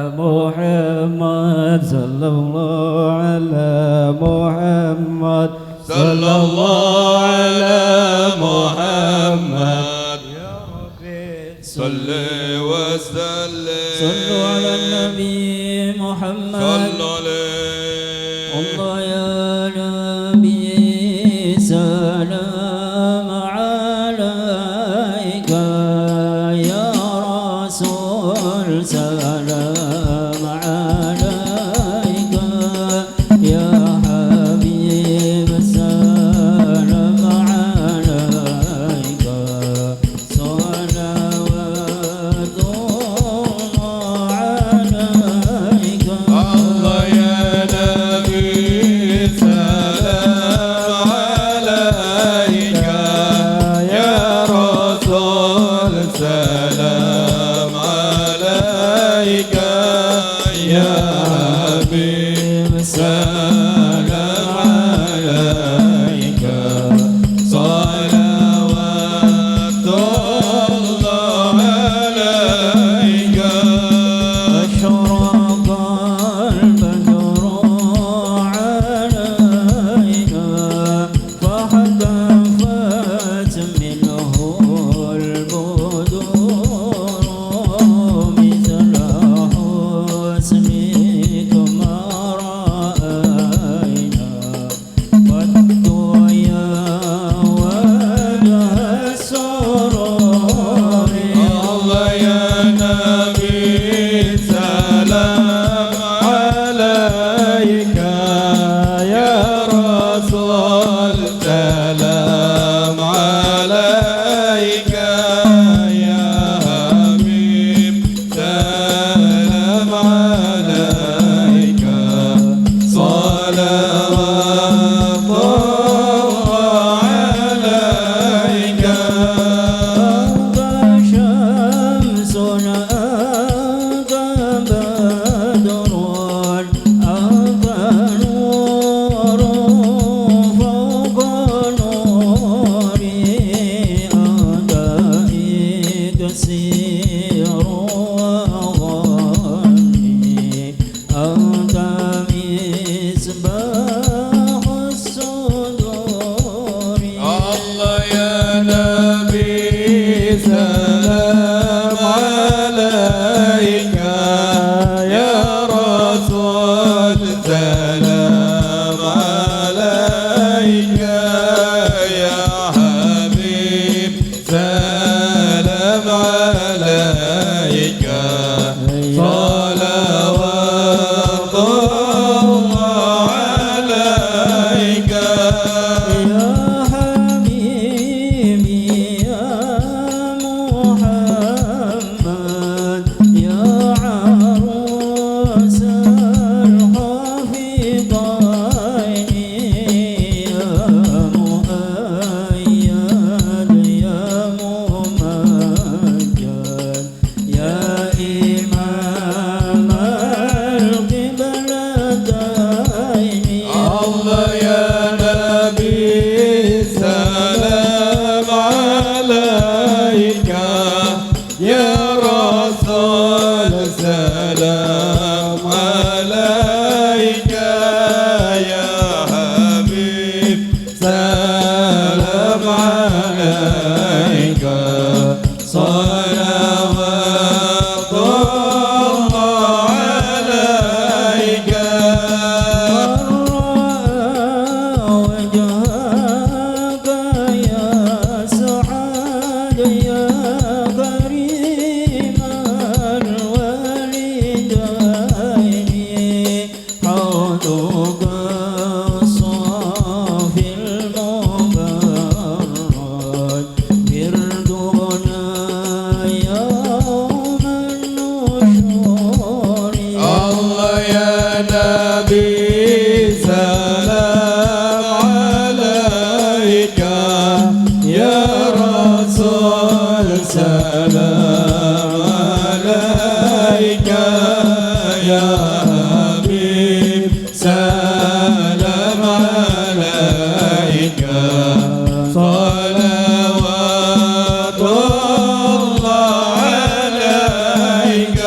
محمد صلى الله على محمد صلى الله على محمد يا ربي صل وسلم صلوا على النبي محمد صلى عليه الله يا نبي سلام عليك يا رسول سلام عليك يا حبيب سلام عليك صلوات الله عليك الله يا نبي سلام عليك يا رسول سلام عليك يا حبيب سلام عليك صلوات الله عليك أشرق البدر علينا فحدثت منه البدور مثل حسنك ما رأينا قد يا وجه السرور الله يا نبي سلام عليك يا رسول سلام عليك يا حبيب سلام عليك صلوات الله عليك أنت شمس أنت بدر أنت نور فوق نوري أنت إكسير وغني أنت مصباح الصدور الله يا نبي سلام عليك يا رسول سلام عليك يا حبيب سلام عليك صلوات الله عليك يا حبيبي يا محمد يا عروس الحفيظين يا مؤيد يا ممجد يا إمام القبلتين الله يا نبي سلام عليك يا رسول سلام عليك يا حبيب سلام عليك صلوات الله عليك وجهك يا سعاد يا كريم الوالدين حوضك الصافي المبرد بردنا يوم النشور الله يا نبي سلام عليك يا رسول سلام عليك يا حبيب سلام عليك صلوات الله عليك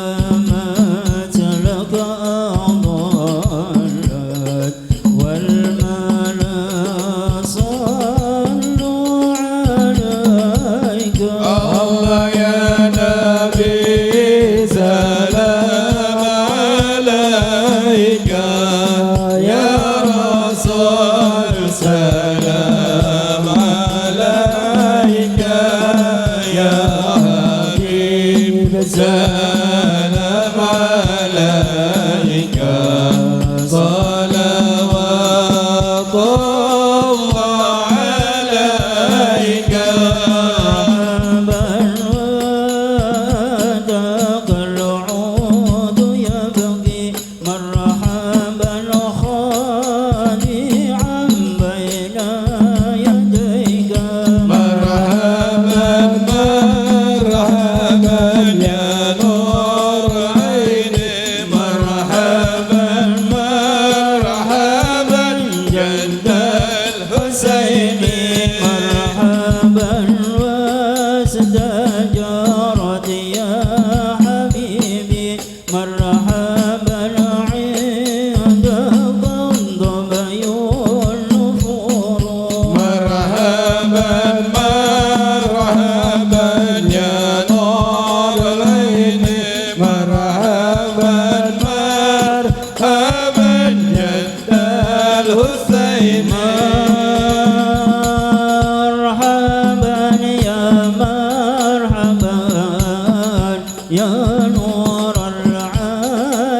والغمامات لك أضلت والملا صلوا عليك الله يا نبي سلام عليك يا رسول سلام عليك يا حبيب سلام عليك صلوات الله عليك مرحبا العود يبكي مرحبا خادعا بين يديك مرحبا مرحبا يا نور عيني مرحبا مرحبا جد الحسين مرحبا واستجارت يا حبيبي مرحبا عند ضبي النفور مرحبا مرحبا يا نور العين مرحبا مرحبا جد الحسين مرحبا يا مرحبا يا نور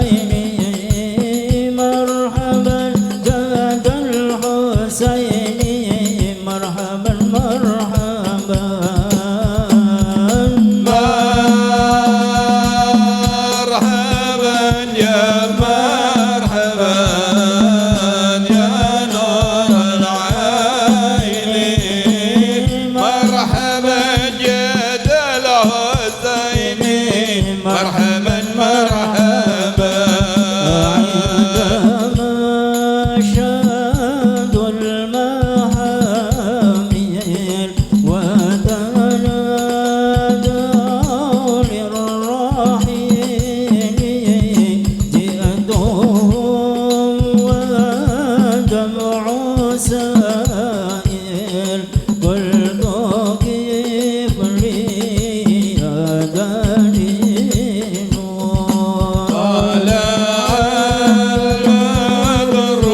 العين مرحبا جد الحسين مرحبا مرحبا مرحبا يا مرحبا يا نور العين مرحبا جد الحسين مرحبا مرحبا عندما شاد المحامل وتنادوا للرحيل جئتهم ودمع سائل قلت كيف لي يا دليل طلع البدر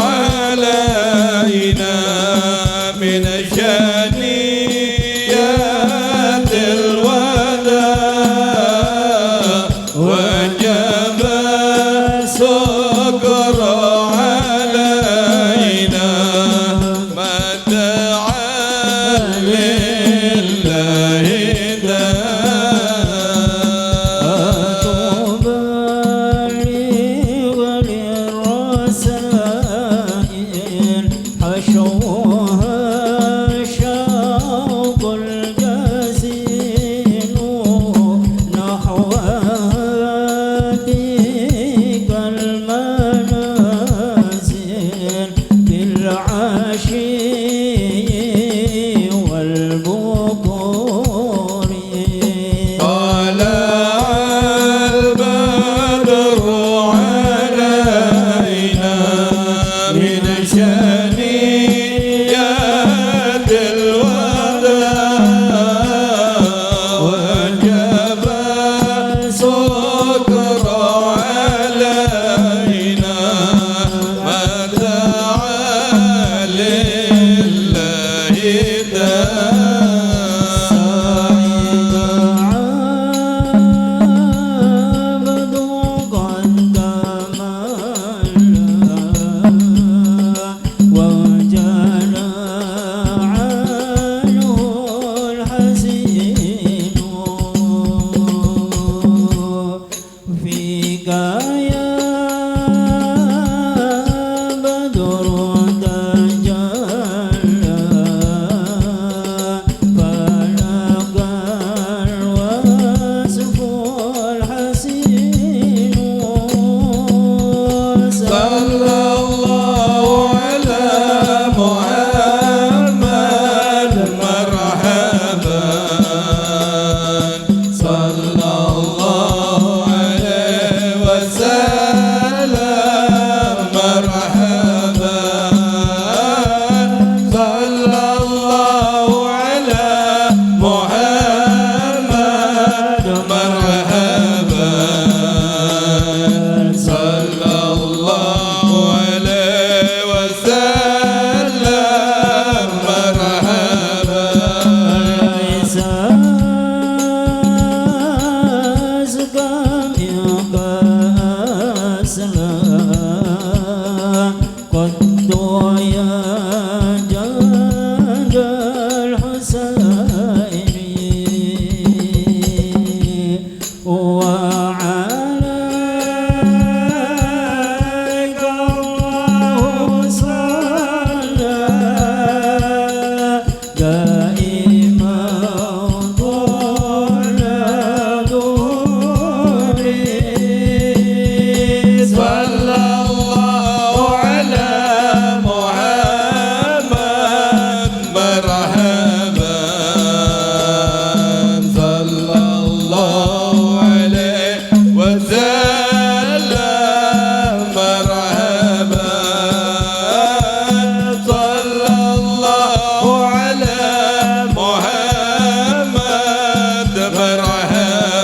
علينا من شنيات الوداع وجب السكر علينا ما دعا لله داع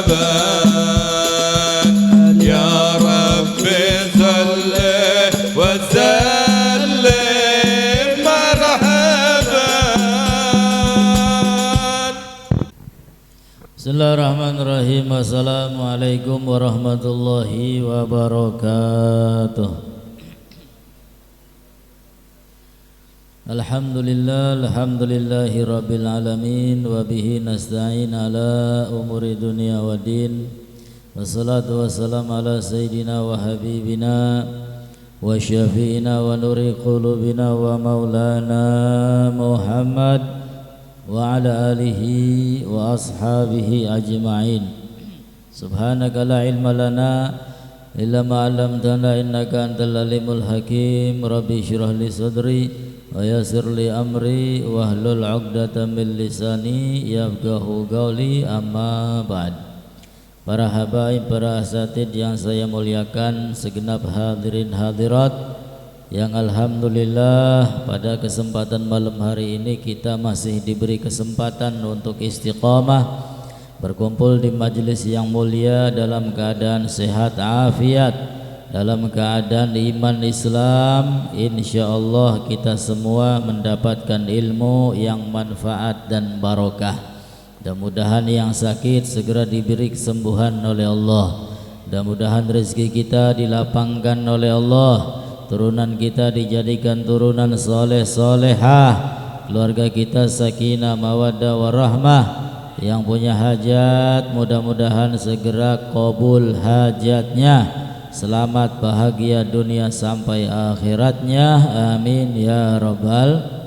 أبد يا رب صل وسلم مرحبا. Bismillahirrahmanirrahim. Assalamualaikum warahmatullahi wabarakatuh. Alhamdulillahi rabbil alamin wa bihi nasta'in ala umuri dunya wa din. Wassalatu wassalamu ala sayyidina wa habibina wa syafi'ina wa nuri qulubina wa maulana Muhammad wa ala alihi wa ashabihi ajma'in. Subhanaka la ilma lana illa ma 'allamtana innaka antal alimul hakim. Rabbi shrah li sadri wa yassir li amri wahlul 'uqdatam min lisani yafqahu qawli. Amma ba'd. Para habaib, para asatid yang saya muliakan, segenap hadirin hadirat yang alhamdulillah pada kesempatan malam hari ini kita masih diberi kesempatan untuk istiqamah berkumpul di majelis yang mulia dalam keadaan sehat afiat, dalam keadaan iman Islam. InsyaAllah kita semua mendapatkan ilmu yang manfaat dan barokah. Mudah-mudahan yang sakit segera diberi kesembuhan oleh Allah. Mudah-mudahan rezeki kita dilapangkan oleh Allah, turunan kita dijadikan turunan soleh solehah, keluarga kita sakinah mawaddah warahmah. Yang punya hajat mudah-mudahan segera qabul hajatnya, selamat bahagia dunia sampai akhiratnya, amin ya rabbal.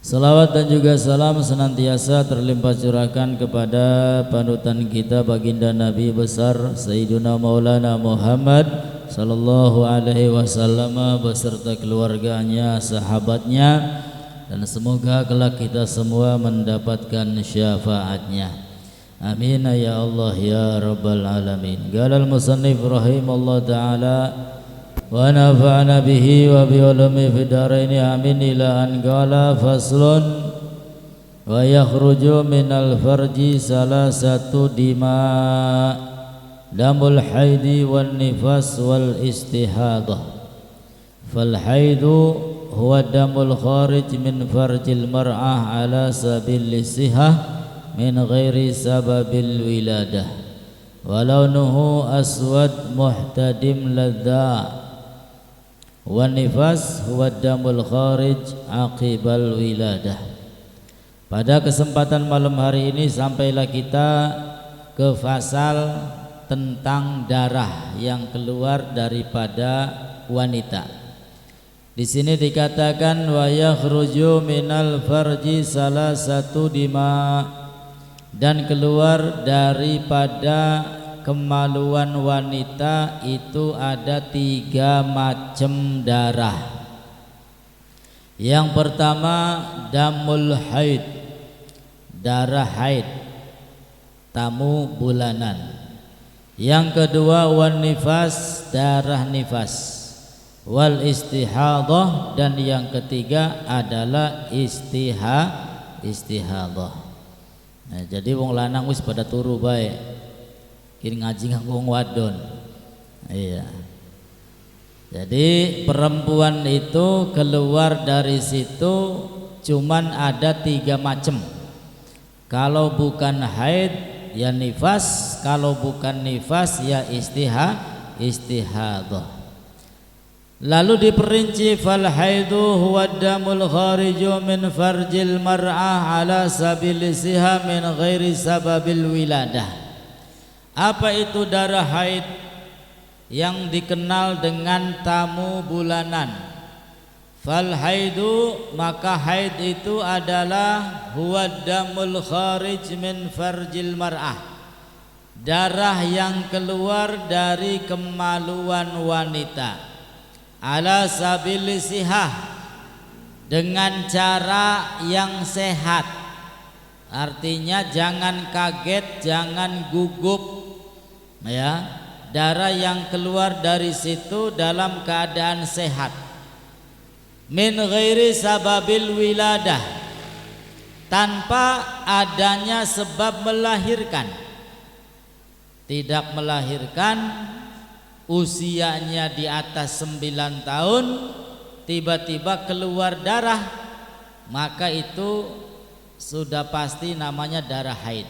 Salawat dan juga salam senantiasa terlimpah curahkan kepada panutan kita baginda Nabi besar Sayyiduna Maulana Muhammad sallallahu alaihi wasallam beserta keluarganya, sahabatnya, dan semoga kelak kita semua mendapatkan syafaatnya, amin ya Allah ya rabbal alamin. Qalal musannif rahimallahu ta'ala wa nafa'ana bihi wa bi ulumi fid dharain amin. Ila an qala faslun wa yakhruju minal farji salasatu dima damul haidi wan nifas wal istihadah. Fal haidu huwa damul kharij min farjil mar'ah ala sabil sihah min ghairi sababil wiladah wa launuhu aswad muhtadim ladha. Wan nifas huwa damul kharij aqibal wiladah. Pada kesempatan malam hari ini sampailah kita ke fasal tentang darah yang keluar daripada wanita. Di sini dikatakan wa yakhruju minal farji salasatu dima, dan keluar daripada kemaluan wanita itu ada 3 macam darah. Yang pertama damul haid, darah haid, tamu bulanan. Yang kedua wan nifas, darah nifas, wal istihadah, dan yang ketiga adalah istihadah. Nah, jadi wong lanang wis pada turu bae. Kini ngaji nganggo wadon. Iya. Jadi perempuan itu keluar dari situ cuman ada 3 macam. Kalau bukan haid ya nifas, kalau bukan nifas ya istihadah. Lalu diperinci fal haidu huwa damul khariju min farjil mar'ah ala sabil siha min ghairi sababil wiladah. Apa itu darah haid? Yang dikenal dengan tamu bulanan. Fal haidu, maka haid itu adalah huwa damul kharij min farjil mar'ah, darah yang keluar dari kemaluan wanita, ala sabil sihah, dengan cara yang sehat. Artinya jangan kaget, jangan gugup, ya. Darah yang keluar dari situ dalam keadaan sehat. Min ghairi sababil wiladah, tanpa adanya sebab melahirkan. tidak melahirkan, usianya di atas 9 tahun, tiba-tiba keluar darah, maka itu sudah pasti namanya darah haid.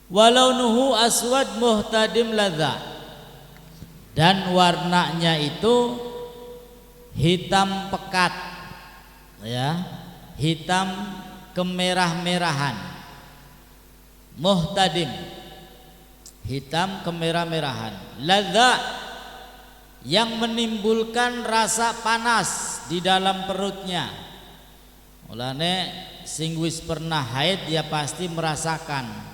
Walaunuhu aswad muhtadim ladza, dan warnanya itu hitam pekat, ya, hitam kemerah-merahan. Muhtadim, hitam kemerah-merahan. Ladza, yang menimbulkan rasa panas di dalam perutnya. Mulane sing wis pernah haid dia pasti merasakan.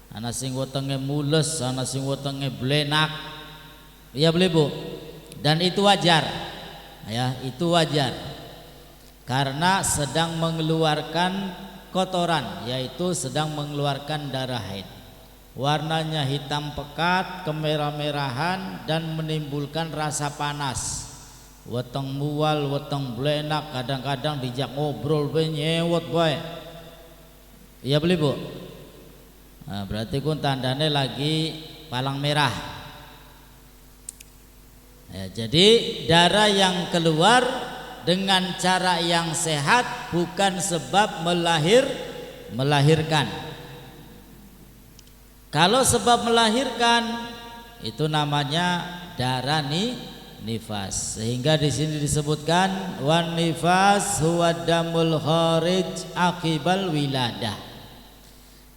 Ana sing wetenge mules, ana sing wetenge blenak. Iya boleh Bu. Dan itu wajar. Ya, itu wajar. Karena sedang mengeluarkan kotoran, yaitu sedang mengeluarkan darah haid. Warnanya hitam pekat, kemerah-merahan, dan menimbulkan rasa panas. Weteng mual, weteng blenak, kadang-kadang dijak ngobrol be nyewot bae. Iya beli Bu. Nah, berarti kun tandane lagi palang merah. Ya, jadi darah yang keluar dengan cara yang sehat bukan sebab melahirkan. Kalau sebab melahirkan itu namanya darah nifas. Sehingga di sini disebutkan wan nifas huwa damul kharij aqibal wiladah.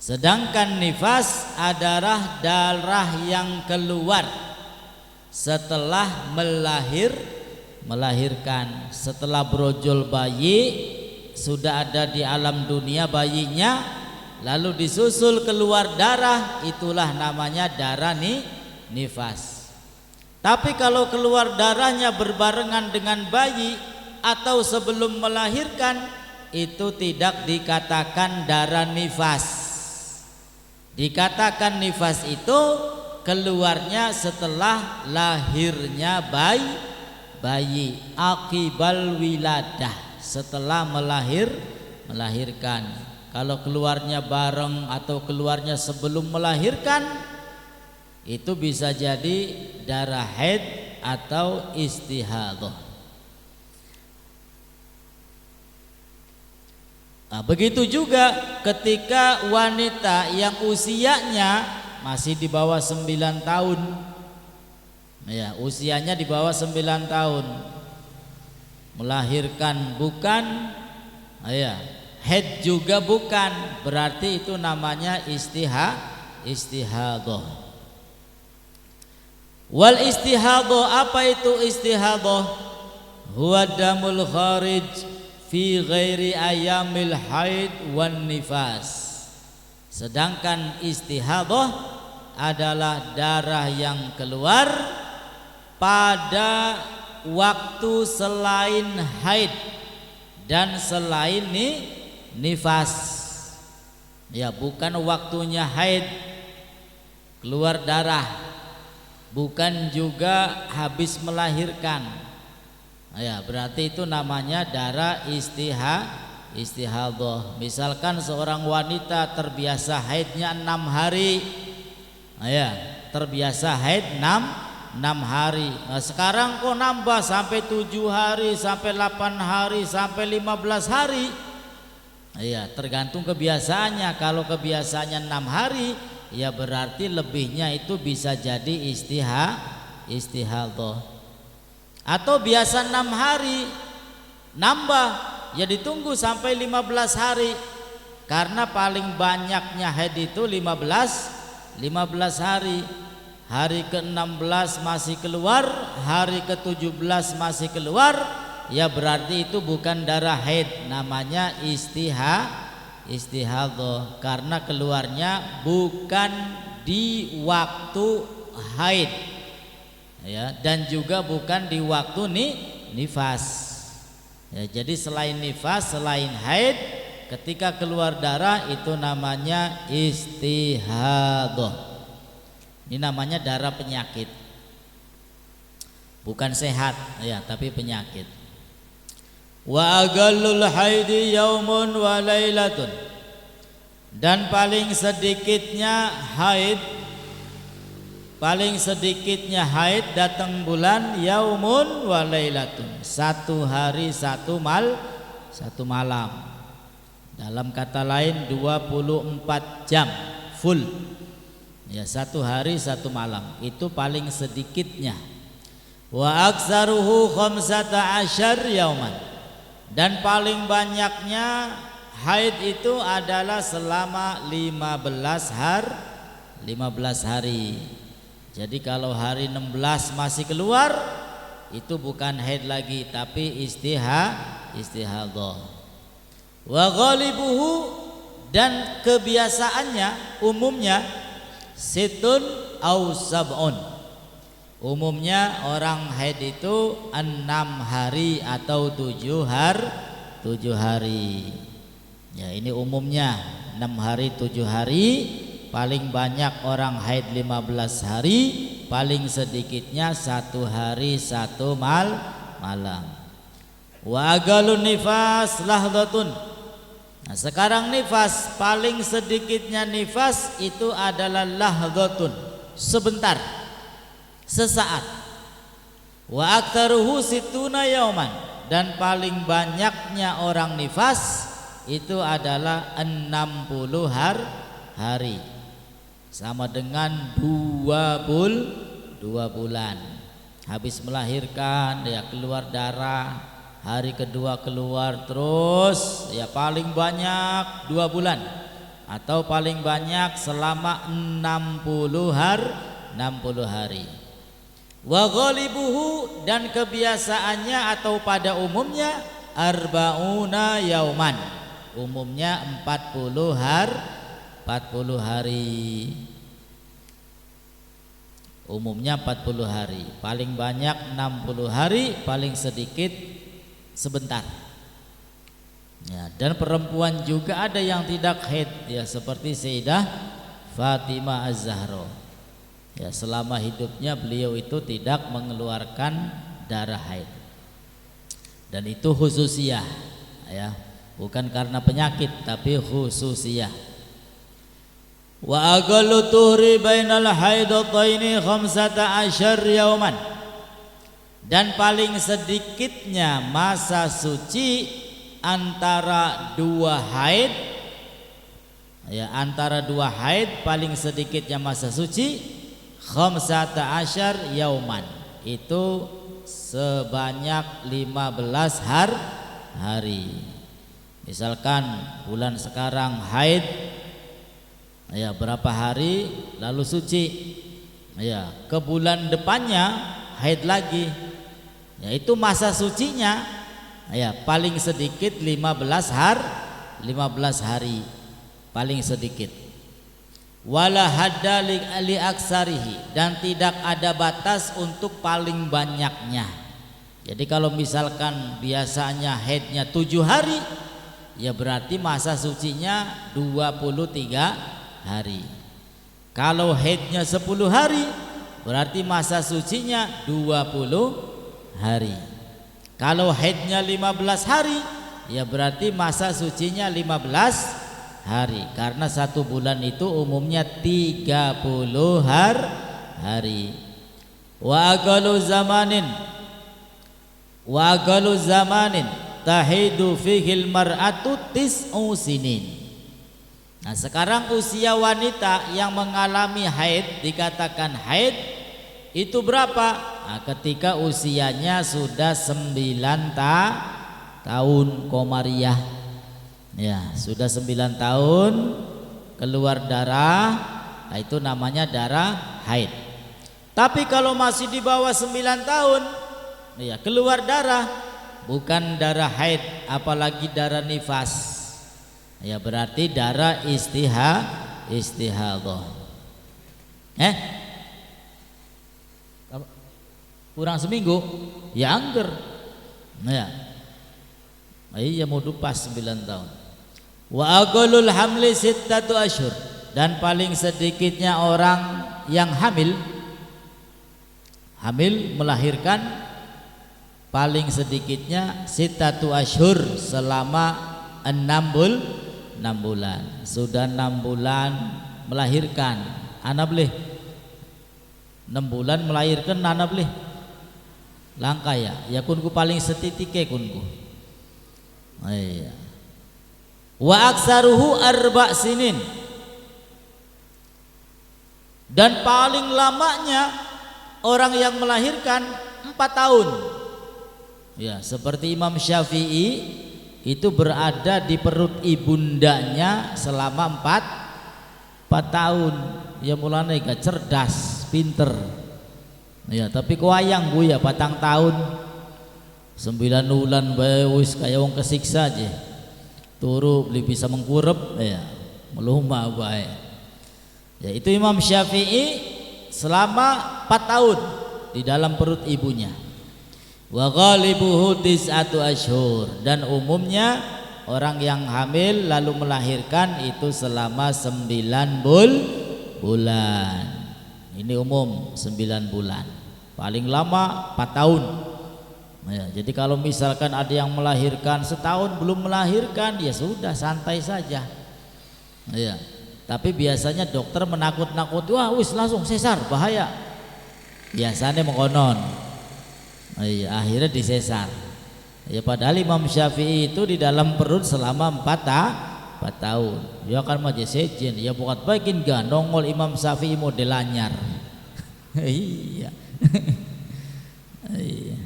Sedangkan nifas adalah darah yang keluar setelah melahirkan, setelah brojol bayi, sudah ada di alam dunia bayinya, lalu disusul keluar darah, itulah namanya darah nifas. Tapi kalau keluar darahnya berbarengan dengan bayi atau sebelum melahirkan, itu tidak dikatakan darah nifas. Dikatakan nifas itu keluarnya setelah lahirnya bayi, akibal wiladah, setelah melahirkan. Kalau keluarnya bareng atau keluarnya sebelum melahirkan, itu bisa jadi darah haid atau istihadhah. Nah, begitu juga ketika wanita yang usianya masih di bawah 9 tahun, ya, usianya di bawah 9 tahun, melahirkan bukan, ya, haid juga bukan, berarti itu namanya istihadhah. Wal istihadhah, apa itu istihadhah? Huwa damul kharij fi ghairi ayamil haid wan nifas. Sedangkan istihadhah adalah darah yang keluar pada waktu selain haid dan selain nifas. Ya, bukan waktunya haid keluar darah, bukan juga habis melahirkan. Ya, berarti itu namanya darah istihadhah. Misalkan seorang wanita terbiasa haidnya 6 hari, ya, terbiasa haid 6 hari. Nah, sekarang kok nambah sampai 7 hari, sampai 8 hari, sampai 15 hari. Ya, tergantung kebiasaannya. Kalau kebiasaannya 6 hari, ya berarti lebihnya itu bisa jadi istihadhah. Atau biasa 6 hari, nambah, ya ditunggu sampai 15 hari. Karena paling banyaknya haid itu 15 hari. Hari ke-16 masih keluar, hari ke-17 masih keluar, ya berarti itu bukan darah haid, namanya istihadhah, karena keluarnya bukan di waktu haid, ya, dan juga bukan di waktu nifas. Ya, jadi selain nifas, selain haid, ketika keluar darah itu namanya istihadhah. Ini namanya darah penyakit, bukan sehat, ya, tapi penyakit. Wa agallul haidi yaumun wa lailatun, dan paling sedikitnya haid paling sedikitnya haid datang bulan yaumun wa lailatun, 1 hari 1 malam. Dalam kata lain 24 jam full. Ya, 1 hari 1 malam itu paling sedikitnya. Wa aktsaruhu 15 yauman, dan paling banyaknya haid itu adalah selama 15 hari. Jadi kalau hari 16 masih keluar, itu bukan haid lagi tapi istihadah. Wa ghalibuhu, dan kebiasaannya umumnya situn au sab'un. Umumnya orang haid itu 6 hari atau 7 hari. Ya, ini umumnya 6 hari 7 hari. Paling banyak orang haid 15 hari, paling sedikitnya 1 hari 1 malam. Wa agalun nifas lahdatun. Nah, sekarang nifas, paling sedikitnya nifas itu adalah lahdatun, sebentar, sesaat. Wa aktsaruhu situna yauman, dan paling banyaknya orang nifas itu adalah 60 hari. Sama dengan 2 bulan. Habis melahirkan ya keluar darah, hari kedua keluar terus, ya paling banyak 2 bulan atau paling banyak selama 60 hari. Wa ghalibuhu, dan kebiasaannya atau pada umumnya arba'una yauman, umumnya 40 hari. Umumnya 40 hari, paling banyak 60 hari, paling sedikit sebentar. Ya, dan perempuan juga ada yang tidak haid, ya seperti Sayyidah Fatimah Az-Zahra. Ya, selama hidupnya beliau itu tidak mengeluarkan darah haid. Dan itu khususiyah, ya, bukan karena penyakit tapi khususiyah. Wa aqallu tuhri bainal haidataini 15 yauman, dan paling sedikitnya masa suci antara 2 haid, ya antara 2 haid paling sedikitnya masa suci 15 yauman, itu sebanyak 15 hari. Misalkan bulan sekarang haid, ya berapa hari lalu suci, ya ke bulan depannya haid lagi, ya itu masa sucinya ya paling sedikit 15 hari paling sedikit. Wala hadda li aksarihi, dan tidak ada batas untuk paling banyaknya. Jadi kalau misalkan biasanya haidnya 7 hari, ya berarti masa sucinya 23 hari. Kalau haidnya 10 hari, berarti masa sucinya 20 hari. Kalau haidnya 15 hari, ya berarti masa sucinya 15 hari. Karena 1 bulan itu umumnya 30 hari. Wa aqallu zamanin tahidu fihil mar'atu 9 sinin. Nah, sekarang usia wanita yang mengalami haid, dikatakan haid itu berapa? Nah, ketika usianya sudah 9 tahun komariah, ya sudah 9 tahun keluar darah, nah, itu namanya darah haid. Tapi kalau masih di bawah 9 tahun, ya keluar darah, bukan darah haid apalagi darah nifas, ya berarti darah istihadah. Kurang seminggu ya angger. Nah, ya iya mau pas 9 tahun. Wa aqallul hamli 6 asyhur, dan paling sedikitnya orang yang hamil melahirkan paling sedikitnya 6 asyhur, selama 6 bulan. Sudah 6 bulan melahirkan, anak boleh 6 bulan melahirkan nana beli langka ya kunku paling setitike kunku. Iya. Wa aksaruhu 4 sinin, dan paling lamanya orang yang melahirkan 4 tahun. Ya, seperti Imam Syafi'i itu berada di perut ibundanya selama 4 tahun. Ya mulane gak cerdas, pinter. Ya, tapi kuayang bu ya patang tahun 9 bulan bae wis kaya wong kesiksa aja. Turu beli bisa mengkurep ya, meluma bae. Ya, itu Imam Syafi'i selama 4 tahun di dalam perut ibunya. Wa ghalibuhu 9 ashhur, dan umumnya orang yang hamil lalu melahirkan itu selama 9 bulan. Ini umum 9 bulan. Paling lama 4 tahun. Ya, jadi kalau misalkan ada yang melahirkan setahun belum melahirkan, ya sudah santai saja. Ya. Tapi biasanya dokter menakut-nakuti, wah wis langsung sesar bahaya. Biasanya mengonon. Iya, akhirnya disesar. Ya padahal Imam Syafi'i itu di dalam perut selama 4 tahun. Ya kan maje sejen, ya bukan bagian gak nongol Imam Syafi'i model anyar. Iya. Iya.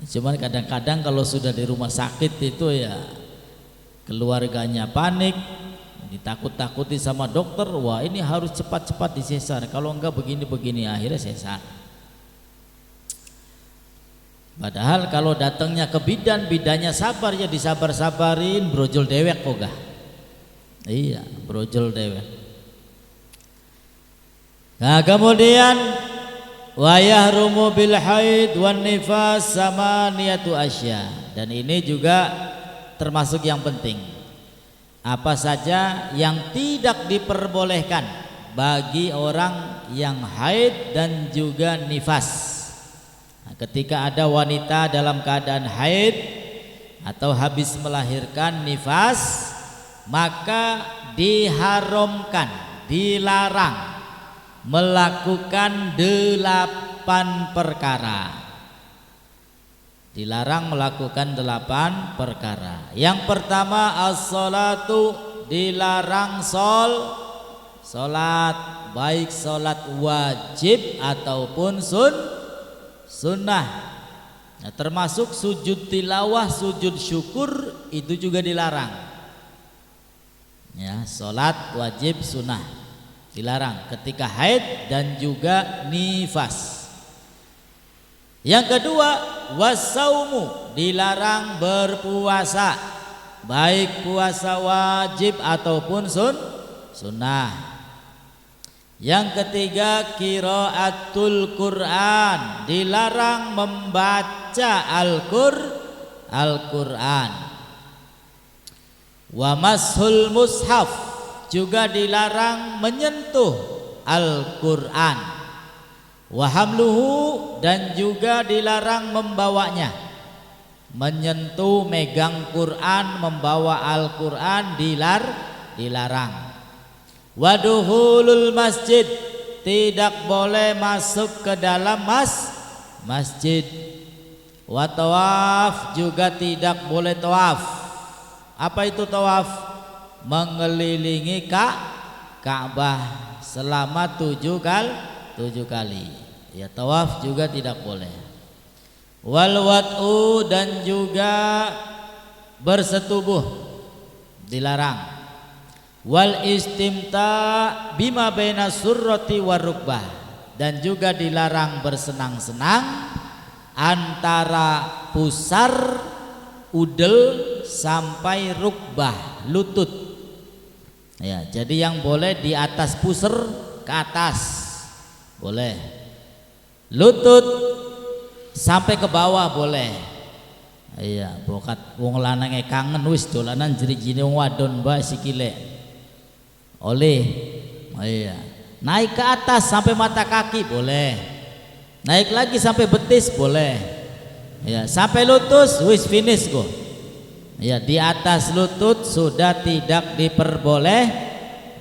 Cuman kadang-kadang kalau sudah di rumah sakit itu ya keluarganya panik, ditakut-takuti sama dokter, wah ini harus cepat-cepat disesar, kalau enggak begini-begini, akhirnya sesar. Padahal kalau datangnya ke bidan, bidannya sabar ya disabar-sabarin, brojol dewek kok. Iya, brojol dewek. Nah kemudian wa yahrumu bil haid wan nifas samaniyatu asya, dan ini juga termasuk yang penting. Apa saja yang tidak diperbolehkan bagi orang yang haid dan juga nifas. Nah, ketika ada wanita dalam keadaan haid atau habis melahirkan nifas, maka diharamkan, dilarang melakukan 8 perkara. Dilarang melakukan 8 perkara. Yang pertama as-salatu, dilarang solat, baik solat wajib ataupun sunnah. Nah, termasuk sujud tilawah, sujud syukur itu juga dilarang. Ya, solat wajib sunnah dilarang ketika haid dan juga nifas. Yang kedua wasaumu, dilarang berpuasa, baik puasa wajib ataupun sunnah. Yang ketiga qiraatul Quran, dilarang membaca Al-Quran. Wa mashul mushaf, juga dilarang menyentuh Al-Quran. Wahamluhu, dan juga dilarang membawanya, menyentuh, megang Quran, membawa Al-Quran dilarang. Waduhulul masjid, tidak boleh masuk ke dalam masjid. Watawaf, juga tidak boleh tawaf. Apa itu tawaf? Mengelilingi Ka'bah selama 7 kali. Ya, tawaf juga tidak boleh. Wal wat'u, dan juga bersetubuh dilarang. Wal istimta bima baina surrati warukbah, dan juga dilarang bersenang-senang antara pusar udel sampai rukbah, lutut. Ya, jadi yang boleh di atas pusar ke atas boleh, lutut sampai ke bawah boleh. Iya, bokat wong lanange kangen wis dolanan jeri-jeri wong wadon bae sikile. Oleh. Iya. Naik ke atas sampai mata kaki boleh. Naik lagi sampai betis boleh. Ya, sampai lutut wis finish kok. Ya, di atas lutut sudah tidak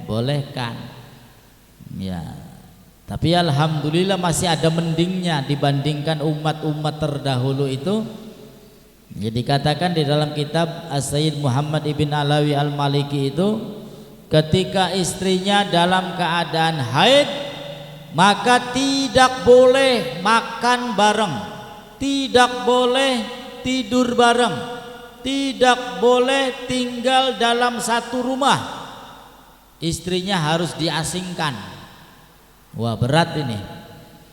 bolehkan. Ya. Tapi alhamdulillah masih ada mendingnya dibandingkan umat-umat terdahulu itu. Jadi katakan di dalam kitab As-Sayyid Muhammad Ibn Alawi Al-Maliki itu, ketika istrinya dalam keadaan haid maka tidak boleh makan bareng, tidak boleh tidur bareng, tidak boleh tinggal dalam satu rumah. Istrinya harus diasingkan. Wah, berat ini.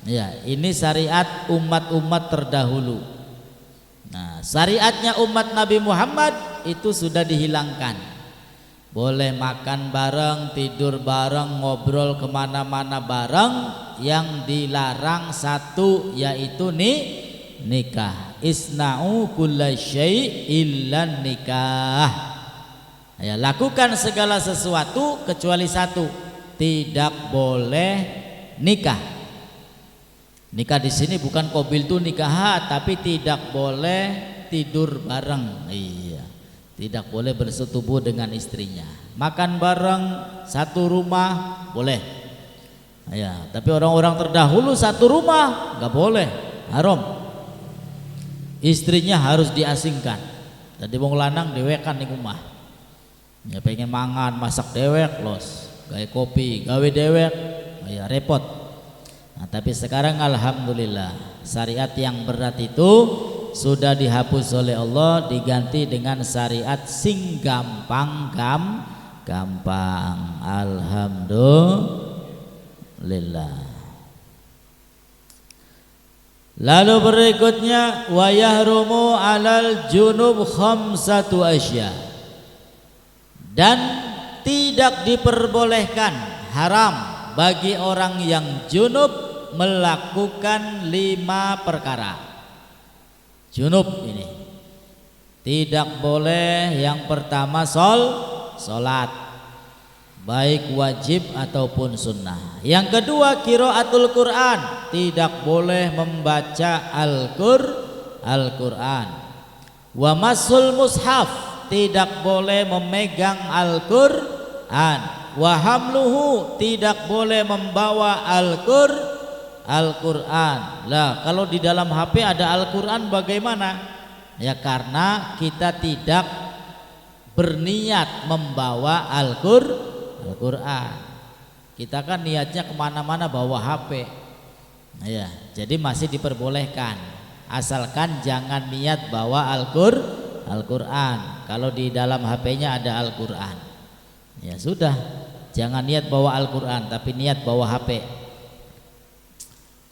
Ya, ini syariat umat-umat terdahulu. Nah, syariatnya umat Nabi Muhammad itu sudah dihilangkan. Boleh makan bareng, tidur bareng, ngobrol kemana-mana bareng. Yang dilarang satu yaitu nikah. Isna'u kulla syai' illa nikah. Ya, lakukan segala sesuatu kecuali satu, tidak boleh nikah. Nikah di sini bukan qabil tu nikah, tapi tidak boleh tidur bareng. Iya, tidak boleh bersetubuh dengan istrinya. Makan bareng satu rumah boleh. Ya, tapi orang-orang terdahulu satu rumah nggak boleh, haram. Istrinya harus diasingkan. Jadi wong lanang dewekan di rumah. Ya pengen mangan, masak dewek, los, gawe kopi, gawe dewek, ya repot. Nah, tapi sekarang alhamdulillah syariat yang berat itu sudah dihapus oleh Allah, diganti dengan syariat sing gampang. Alhamdulillah. Lalu berikutnya wa yahrumu 'alal junub khamsatu asya. Dan tidak diperbolehkan, haram bagi orang yang junub melakukan 5 perkara. Junub ini tidak boleh. Yang pertama salat, baik wajib ataupun sunnah. Yang kedua qiraatul Quran, tidak boleh membaca Al-Quran. Wa masul mushaf, tidak boleh memegang Al-Quran. Wa hamluhu, tidak boleh membawa Al-Quran. Lah kalau di dalam HP ada Al-Quran bagaimana? Ya karena kita tidak berniat membawa Al-Quran. Kita kan niatnya kemana-mana bawa HP. Ya, jadi masih diperbolehkan, asalkan jangan niat bawa Al-Quran. Kalau di dalam HP-nya ada Al-Quran, ya sudah, jangan niat bawa Al-Quran, tapi niat bawa HP.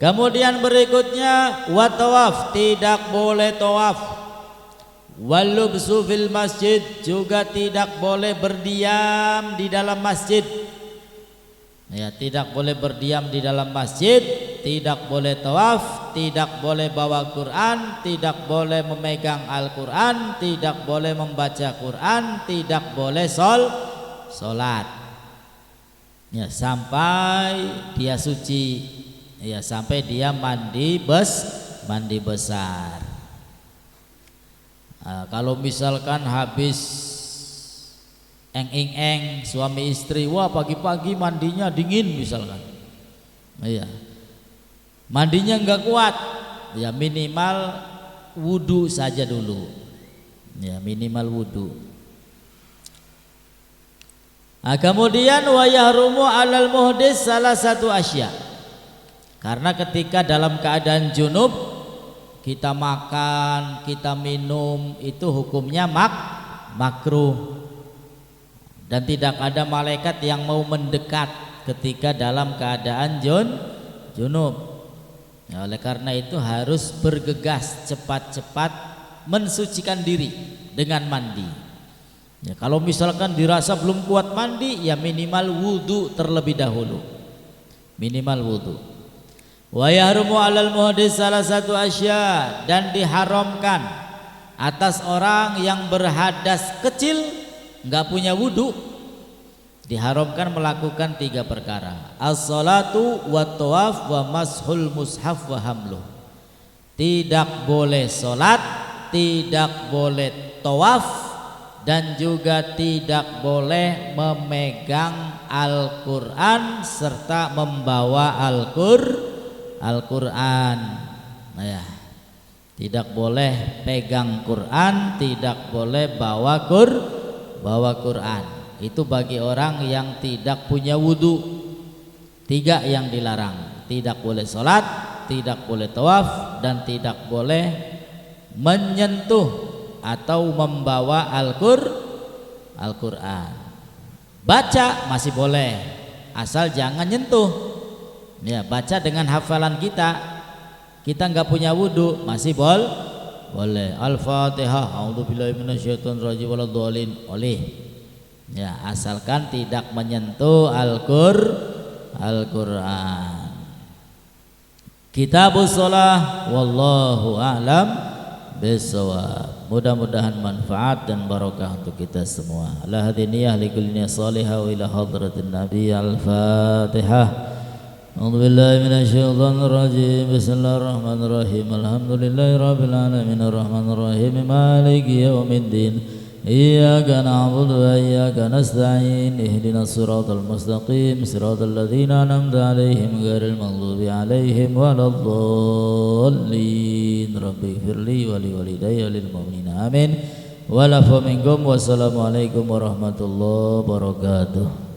Kemudian berikutnya wa tawaf, tidak boleh tawaf. Walubsu fil masjid, juga tidak boleh berdiam di dalam masjid. Ya, tidak boleh berdiam di dalam masjid, tidak boleh tawaf, tidak boleh bawa Quran, tidak boleh memegang Al-Quran, tidak boleh membaca Quran, tidak boleh sholat. Ya, sampai dia suci. Ya, sampai dia mandi besar. Nah, kalau misalkan habis eng suami istri, wah pagi-pagi mandinya dingin misalkan, iya, mandinya nggak kuat, ya minimal wudu saja dulu, ya minimal wudu. Nah, kemudian wa yahrumu 'alal muhdis salah satu asya. Karena ketika dalam keadaan junub kita makan, kita minum, itu hukumnya makruh. Dan tidak ada malaikat yang mau mendekat ketika dalam keadaan junub. Ya, oleh karena itu harus bergegas cepat-cepat mensucikan diri dengan mandi. Ya, kalau misalkan dirasa belum kuat mandi, ya minimal wudu terlebih dahulu. Minimal wudu. Wa yahrumu 'alal muhdis salah satu asya, dan diharamkan atas orang yang berhadas kecil, enggak punya wudu, diharamkan melakukan 3 perkara. As-salatu wa tawaf wa mashul mushaf wa hamluh. Tidak boleh salat, tidak boleh tawaf, dan juga tidak boleh memegang Al-Quran serta membawa Al-Quran. Nah ya, tidak boleh pegang Quran, tidak boleh bawa Quran. Itu bagi orang yang tidak punya wudu. 3 yang dilarang: tidak boleh sholat, tidak boleh tawaf, dan tidak boleh menyentuh atau membawa Al-Quran. Baca masih boleh, asal jangan nyentuh. Ya, baca dengan hafalan kita. Kita nggak punya wudu masih boleh. Al-Fatihah, a'udzubillahi minasyaitonirrajim waladhdallin, boleh. Ya, asalkan tidak menyentuh Al-Quran. Kitabus shalah, wallahu a'lam bissawab. Mudah-mudahan manfaat dan barokah untuk kita semua. Ala hadiniyah likulli niyyah salihah wa ila hadratin nabi. Al-Fatihah. A'udzu billahi minasyaitonir rajim. Bismillahirrahmanirrahim. Alhamdulillahi rabbil alamin arrahmanir rahim maliki yaumiddin. Iyyaka na'budu wa iyyaka nasta'in. Ihdinas siratal mustaqim, siratal ladzina an'amta 'alaihim ghairil maghdubi 'alaihim waladdallin. Rabbi ighfirli wa li walidayya lil mu'minin. Amin. Wa lafu minkum. Wassalamualaikum warahmatullahi wabarakatuh.